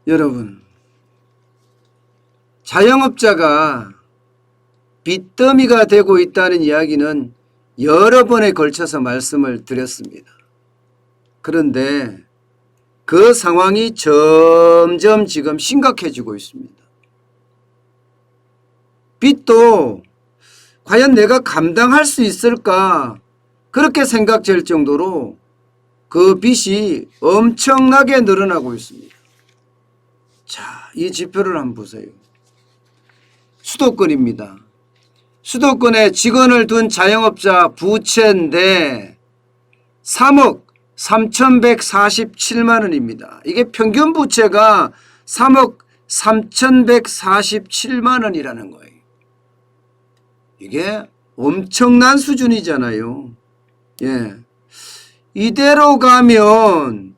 여러분, 자영업자가 빚더미가 되고 있다는 이야기는 여러 번에 걸쳐서 말씀을 드렸습니다. 그런데 그 상황이 점점 지금 심각해지고 있습니다. 빚도 과연 내가 감당할 수 있을까 그렇게 생각될 정도로 그 빚이 엄청나게 늘어나고 있습니다. 자, 이 지표를 한번 보세요. 수도권입니다. 수도권에 직원을 둔 자영업자 부채인데 3억 3,147만 원입니다. 이게 평균 부채가 3억 3,147만 원이라는 거예요. 이게 엄청난 수준이잖아요. 예. 이대로 가면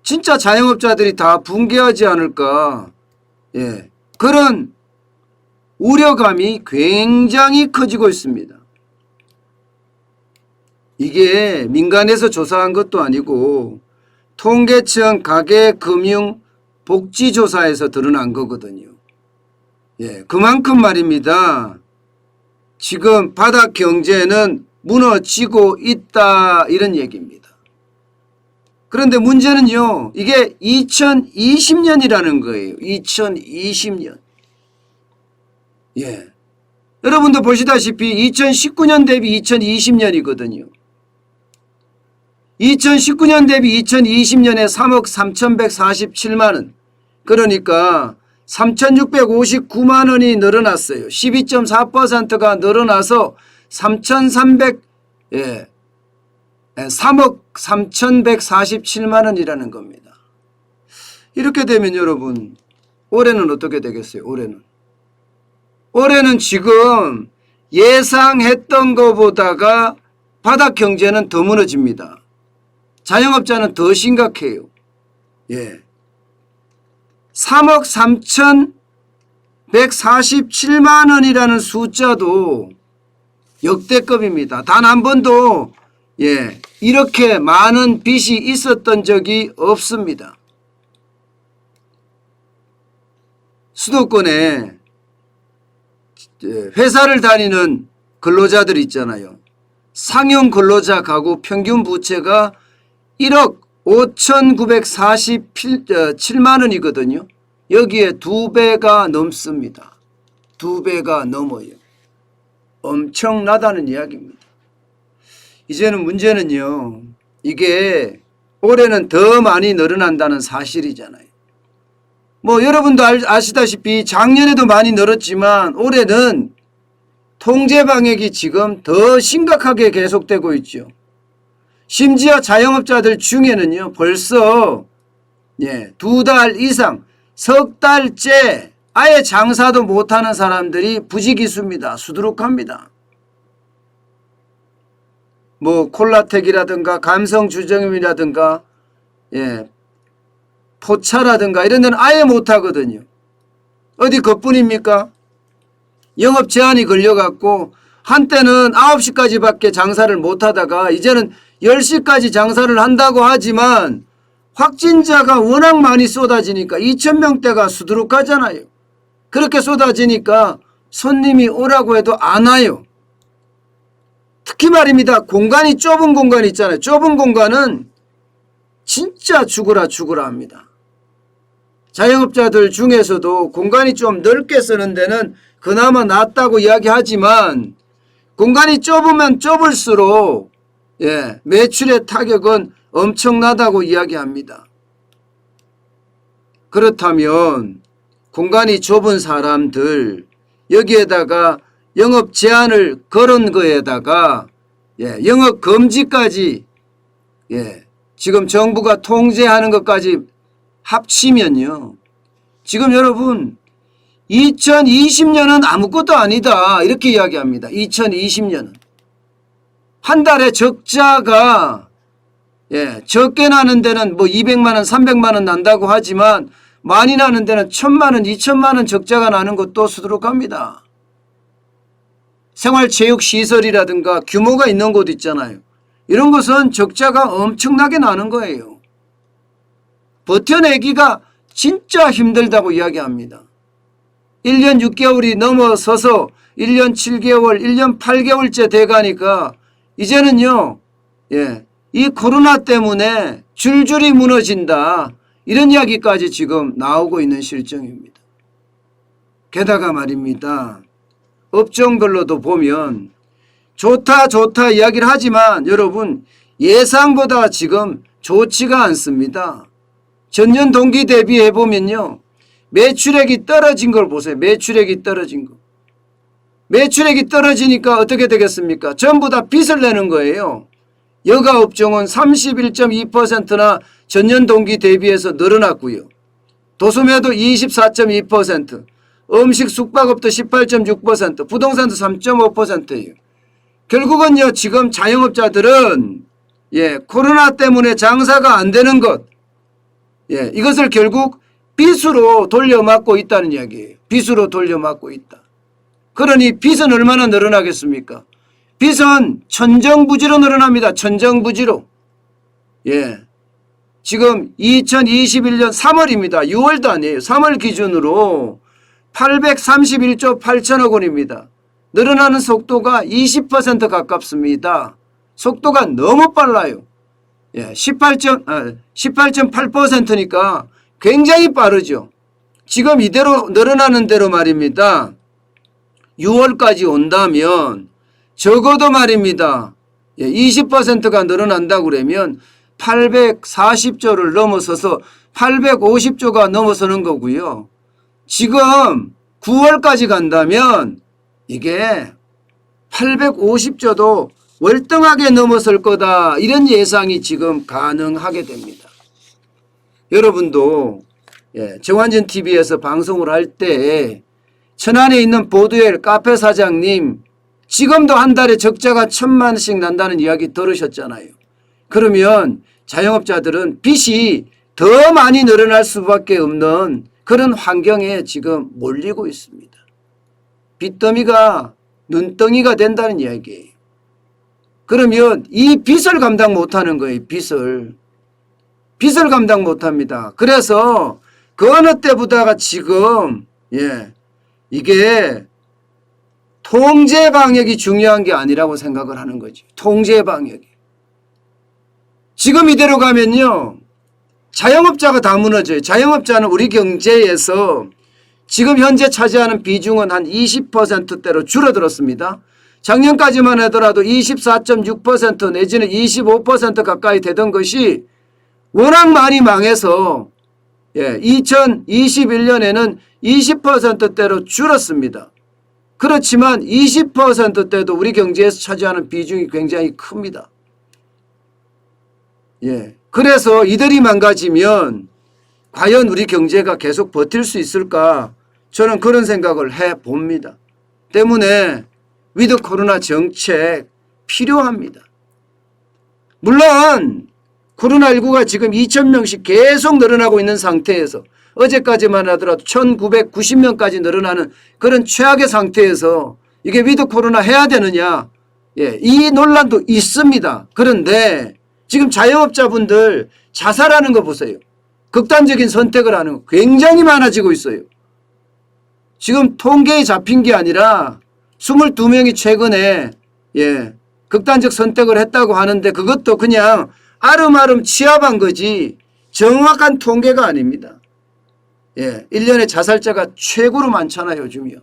진짜 자영업자들이 다 붕괴하지 않을까. 예. 그런 우려감이 굉장히 커지고 있습니다. 이게 민간에서 조사한 것도 아니고 통계청 가계금융복지조사에서 드러난 거거든요. 예, 그만큼 말입니다. 지금 바닥 경제는 무너지고 있다 이런 얘기입니다. 그런데 문제는요. 이게 2020년이라는 거예요. 2020년. 예. 여러분도 보시다시피 2019년 대비 2020년이거든요. 2019년 대비 2020년에 3억 3,147만 원. 그러니까 3,659만 원이 늘어났어요. 12.4%가 늘어나서 3,300, 3억 3,147만 원이라는 겁니다. 이렇게 되면 여러분, 올해는 어떻게 되겠어요? 올해는 지금 예상했던 것보다가 바닥 경제는 더 무너집니다. 자영업자는 더 심각해요. 예. 3억 3,147만 원이라는 숫자도 역대급입니다. 단 한 번도 이렇게 많은 빚이 있었던 적이 없습니다. 수도권에 회사를 다니는 근로자들 있잖아요. 상용 근로자 가구 평균 부채가 1억 5,947만 원이거든요. 여기에 2배가 넘습니다. 2배가 넘어요. 엄청나다는 이야기입니다. 이제는 문제는요. 이게 올해는 더 많이 늘어난다는 사실이잖아요. 뭐 여러분도 아시다시피 작년에도 많이 늘었지만 올해는 통제 방역이 지금 더 심각하게 계속되고 있죠. 심지어 자영업자들 중에는요. 벌써 2달 이상, 석 달째 아예 장사도 못하는 사람들이 부지기수입니다. 수두룩합니다. 뭐 콜라텍이라든가 감성주점이라든가 포차라든가 이런 데는 아예 못하거든요. 어디 그뿐입니까? 영업 제한이 걸려갖고 한때는 9시까지밖에 장사를 못하다가 이제는 10시까지 장사를 한다고 하지만 확진자가 워낙 많이 쏟아지니까 2,000명대가 수두룩하잖아요. 그렇게 쏟아지니까 손님이 오라고 해도 안 와요. 특히 말입니다. 공간이 좁은 공간 있잖아요. 좁은 공간은 진짜 죽으라 합니다. 자영업자들 중에서도 공간이 좀 넓게 쓰는 데는 그나마 낫다고 이야기하지만 공간이 좁으면 좁을수록 매출의 타격은 엄청나다고 이야기합니다. 그렇다면 공간이 좁은 사람들 여기에다가 영업 제한을 걸은 거에다가 영업 금지까지 지금 정부가 통제하는 것까지 합치면요. 지금 여러분 2020년은 아무것도 아니다 이렇게 이야기합니다. 2020년은 한 달에 적자가 적게 나는 데는 뭐 200만 원 300만 원 난다고 하지만 많이 나는 데는 1,000만 원 2,000만 원 적자가 나는 것도 수두룩합니다. 생활체육시설이라든가 규모가 있는 곳 있잖아요. 이런 것은 적자가 엄청나게 나는 거예요. 버텨내기가 진짜 힘들다고 이야기합니다. 1년 6개월이 넘어서서 1년 7개월, 1년 8개월째 돼가니까 이제는요, 이 코로나 때문에 줄줄이 무너진다. 이런 이야기까지 지금 나오고 있는 실정입니다. 게다가 말입니다. 업종별로도 보면 좋다 이야기를 하지만 여러분 예상보다 지금 좋지가 않습니다. 전년 동기 대비해 보면요. 매출액이 떨어진 걸 보세요. 매출액이 떨어진 거. 매출액이 떨어지니까 어떻게 되겠습니까? 전부 다 빚을 내는 거예요. 여가업종은 31.2%나 전년 동기 대비해서 늘어났고요. 도소매도 24.2%, 음식 숙박업도 18.6%, 부동산도 3.5%예요. 결국은요, 지금 자영업자들은 코로나 때문에 장사가 안 되는 것, 이것을 결국 빚으로 돌려막고 있다는 이야기예요. 빚으로 돌려막고 있다. 그러니 빚은 얼마나 늘어나겠습니까? 빚은 천정부지로 늘어납니다. 천정부지로. 지금 2021년 3월입니다. 6월도 아니에요. 3월 기준으로 831조 8천억 원입니다. 늘어나는 속도가 20% 가깝습니다. 속도가 너무 빨라요. 18.8%니까 굉장히 빠르죠. 지금 이대로 늘어나는 대로 말입니다. 6월까지 온다면 적어도 말입니다. 20%가 늘어난다고 그러면 840조를 넘어서서 850조가 넘어서는 거고요. 지금 9월까지 간다면 이게 850조도 월등하게 넘어설 거다. 이런 예상이 지금 가능하게 됩니다. 여러분도 정환진 TV에서 방송을 할 때 천안에 있는 보드웰 카페 사장님 지금도 한 달에 적자가 1,000만 원씩 난다는 이야기 들으셨잖아요. 그러면 자영업자들은 빚이 더 많이 늘어날 수밖에 없는 그런 환경에 지금 몰리고 있습니다. 빚더미가 눈덩이가 된다는 이야기예요. 그러면 이 빚을 감당 못하는 거예요. 빚을 감당 못합니다. 그래서 그 어느 때보다가 지금 이게 통제 방역이 중요한 게 아니라고 생각을 하는 거죠. 통제 방역이. 지금 이대로 가면요. 자영업자가 다 무너져요. 자영업자는 우리 경제에서 지금 현재 차지하는 비중은 한 20%대로 줄어들었습니다. 작년까지만 하더라도 24.6% 내지는 25% 가까이 되던 것이 워낙 많이 망해서 2021년에는 20%대로 줄었습니다. 그렇지만 20%대도 우리 경제에서 차지하는 비중이 굉장히 큽니다. 그래서 이들이 망가지면 과연 우리 경제가 계속 버틸 수 있을까? 저는 그런 생각을 해봅니다. 때문에 위드 코로나 정책 필요합니다. 물론 코로나19가 지금 2,000명씩 계속 늘어나고 있는 상태에서 어제까지만 하더라도 1,990명까지 늘어나는 그런 최악의 상태에서 이게 위드 코로나 해야 되느냐? 이 논란도 있습니다. 그런데 지금 자영업자분들 자살하는 거 보세요. 극단적인 선택을 하는 거 굉장히 많아지고 있어요. 지금 통계에 잡힌 게 아니라 22명이 최근에 극단적 선택을 했다고 하는데 그것도 그냥 아름아름 취합한 거지 정확한 통계가 아닙니다. 1년에 자살자가 최고로 많잖아요, 요즘이요.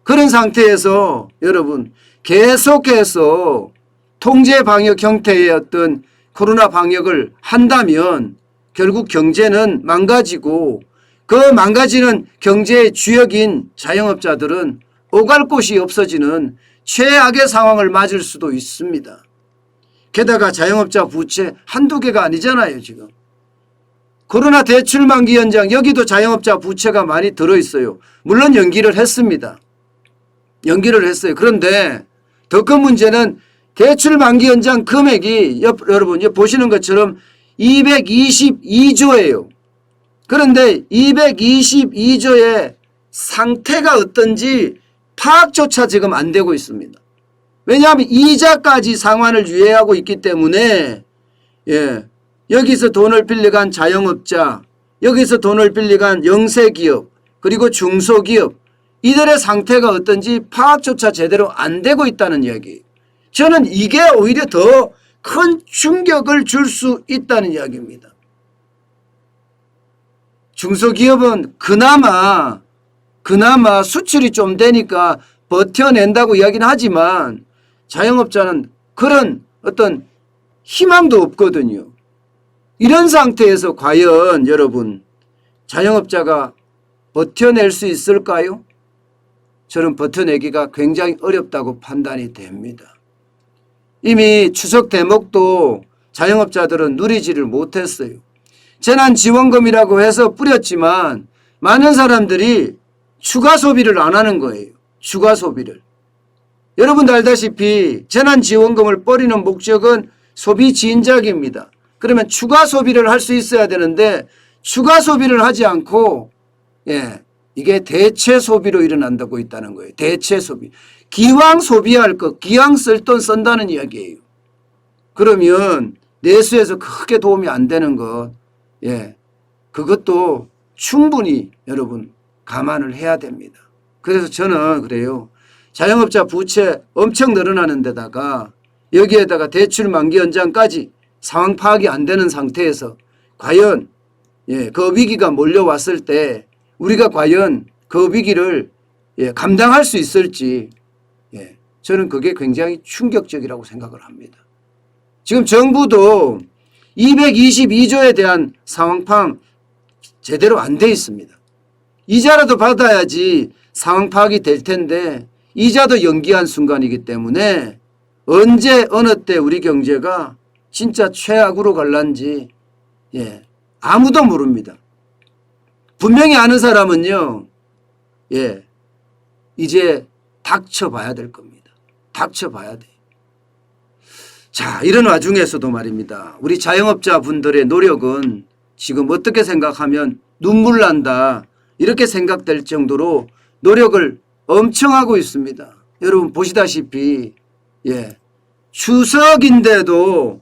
그런 상태에서 여러분 계속해서 통제 방역 형태의 어떤 코로나 방역을 한다면 결국 경제는 망가지고 그 망가지는 경제의 주역인 자영업자들은 오갈 곳이 없어지는 최악의 상황을 맞을 수도 있습니다. 게다가 자영업자 부채 한두 개가 아니잖아요, 지금. 코로나 대출 만기 연장 여기도 자영업자 부채가 많이 들어있어요. 물론 연기를 했습니다. 연기를 했어요. 그런데 더 큰 문제는 대출 만기 연장 금액이 여러분 보시는 것처럼 222조예요. 그런데 222조의 상태가 어떤지 파악조차 지금 안 되고 있습니다. 왜냐하면 이자까지 상환을 유예하고 있기 때문에 여기서 돈을 빌려간 자영업자 여기서 돈을 빌려간 영세기업 그리고 중소기업 이들의 상태가 어떤지 파악조차 제대로 안 되고 있다는 이야기예요. 저는 이게 오히려 더 큰 충격을 줄 수 있다는 이야기입니다. 중소기업은 그나마 수출이 좀 되니까 버텨낸다고 이야기는 하지만 자영업자는 그런 어떤 희망도 없거든요. 이런 상태에서 과연 여러분 자영업자가 버텨낼 수 있을까요? 저는 버텨내기가 굉장히 어렵다고 판단이 됩니다. 이미 추석 대목도 자영업자들은 누리지를 못했어요. 재난지원금이라고 해서 뿌렸지만 많은 사람들이 추가 소비를 안 하는 거예요. 추가 소비를. 여러분도 알다시피 재난지원금을 뿌리는 목적은 소비 진작입니다. 그러면 추가 소비를 할 수 있어야 되는데 추가 소비를 하지 않고 이게 대체 소비로 일어난다고 있다는 거예요. 대체 소비. 기왕 소비할 것, 기왕 쓸 돈 쓴다는 이야기예요. 그러면 내수에서 크게 도움이 안 되는 것, 그것도 충분히 여러분 감안을 해야 됩니다. 그래서 저는 그래요. 자영업자 부채 엄청 늘어나는 데다가 여기에다가 대출 만기 연장까지 상황 파악이 안 되는 상태에서 과연 그 위기가 몰려왔을 때 우리가 과연 그 위기를 감당할 수 있을지 저는 그게 굉장히 충격적이라고 생각을 합니다. 지금 정부도 222조에 대한 상황 파악 제대로 안 돼 있습니다. 이자라도 받아야지 상황 파악이 될 텐데 이자도 연기한 순간이기 때문에 언제 어느 때 우리 경제가 진짜 최악으로 갈란지 아무도 모릅니다. 분명히 아는 사람은요. 이제 닥쳐봐야 될 겁니다. 닥쳐봐야 돼요. 자, 이런 와중에서도 말입니다. 우리 자영업자 분들의 노력은 지금 어떻게 생각하면 눈물 난다 이렇게 생각될 정도로 노력을 엄청 하고 있습니다. 여러분 보시다시피 추석인데도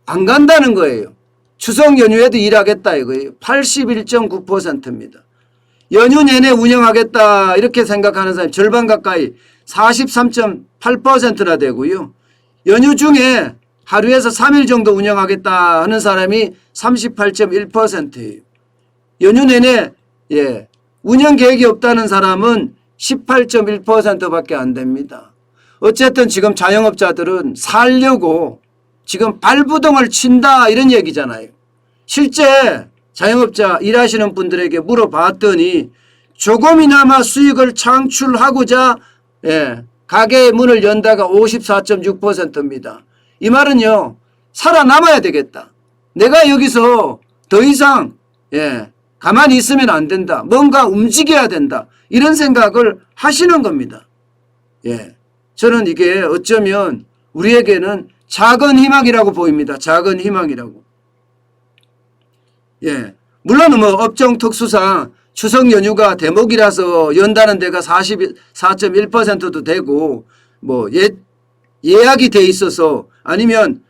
안 간다는 거예요. 추석 연휴에도 일하겠다 이거예요. 81.9%입니다. 연휴 내내 운영하겠다 이렇게 생각하는 사람이 절반 가까이 43.8%나 되고요. 연휴 중에 하루에서 3일 정도 운영하겠다 하는 사람이 38.1%예요. 연휴 내내 운영 계획이 없다는 사람은 18.1%밖에 안 됩니다. 어쨌든 지금 자영업자들은 살려고 지금 발부동을 친다 이런 얘기잖아요. 실제 자영업자 일하시는 분들에게 물어봤더니 조금이나마 수익을 창출하고자 가게의 문을 연다가 54.6%입니다. 이 말은요. 살아남아야 되겠다. 내가 여기서 더 이상 가만히 있으면 안 된다. 뭔가 움직여야 된다. 이런 생각을 하시는 겁니다. 저는 이게 어쩌면 우리에게는 작은 희망이라고 보입니다. 작은 희망이라고. 물론 뭐 업종 특수상 추석 연휴가 대목이라서 연다는 데가 44.1%도 되고 뭐 예약이 돼 있어서 아니면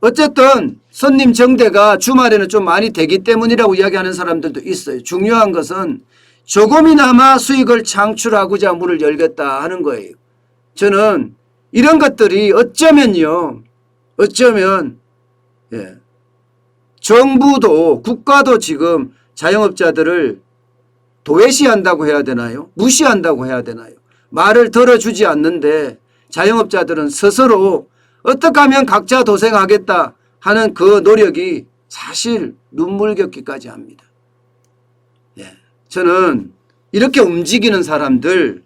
어쨌든 손님 정대가 주말에는 좀 많이 되기 때문이라고 이야기하는 사람들도 있어요. 중요한 것은 조금이나마 수익을 창출하고자 문을 열겠다 하는 거예요. 저는 이런 것들이 어쩌면 정부도 국가도 지금 자영업자들을 도외시한다고 해야 되나요? 무시한다고 해야 되나요? 말을 들어주지 않는데 자영업자들은 스스로 어떻게 하면 각자 도생하겠다 하는 그 노력이 사실 눈물겹기까지 합니다. 저는 이렇게 움직이는 사람들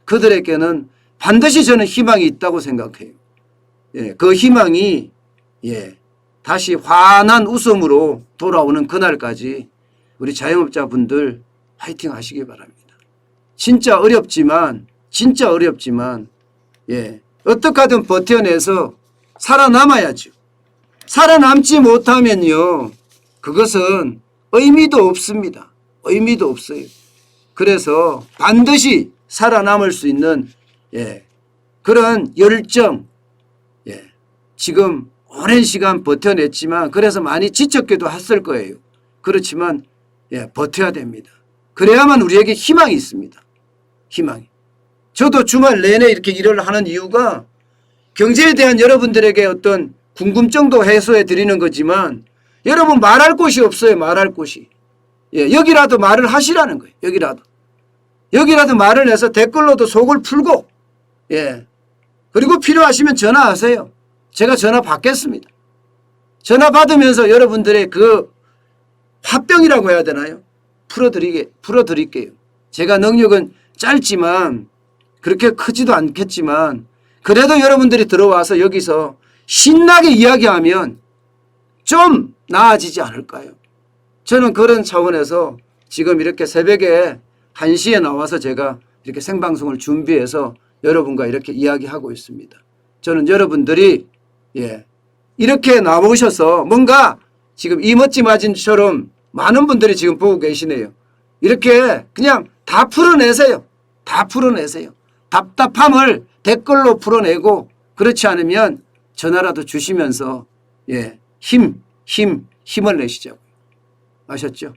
그들에게는 반드시 저는 희망이 있다고 생각해요. 그 희망이 다시 환한 웃음으로 돌아오는 그날까지 우리 자영업자분들 화이팅 하시기 바랍니다. 진짜 어렵지만 어떻게 하든 버텨내서 살아남아야죠. 살아남지 못하면요. 그것은 의미도 없습니다. 의미도 없어요. 그래서 반드시 살아남을 수 있는 그런 열정 지금 오랜 시간 버텨냈지만 그래서 많이 지쳤기도 했을 거예요. 그렇지만 예, 버텨야 됩니다. 그래야만 우리에게 희망이 있습니다. 희망이. 저도 주말 내내 이렇게 일을 하는 이유가 경제에 대한 여러분들에게 어떤 궁금증도 해소해 드리는 거지만 여러분 말할 곳이 없어요. 말할 곳이. 예, 여기라도 말을 하시라는 거예요. 여기라도 말을 해서 댓글로도 속을 풀고 예. 그리고 필요하시면 전화하세요. 제가 전화 받겠습니다. 전화 받으면서 여러분들의 그 화병이라고 해야 되나요? 풀어드릴게요. 제가 능력은 짧지만 그렇게 크지도 않겠지만 그래도 여러분들이 들어와서 여기서 신나게 이야기하면 좀 나아지지 않을까요? 저는 그런 차원에서 지금 이렇게 새벽에 1시에 나와서 제가 이렇게 생방송을 준비해서 여러분과 이렇게 이야기하고 있습니다. 저는 여러분들이 예, 이렇게 나오셔서 뭔가 지금 이멋지마진처럼 많은 분들이 지금 보고 계시네요. 이렇게 그냥 다 풀어내세요. 다 풀어내세요. 답답함을 댓글로 풀어내고 그렇지 않으면 전화라도 주시면서 예, 힘을 내시자고요. 아셨죠?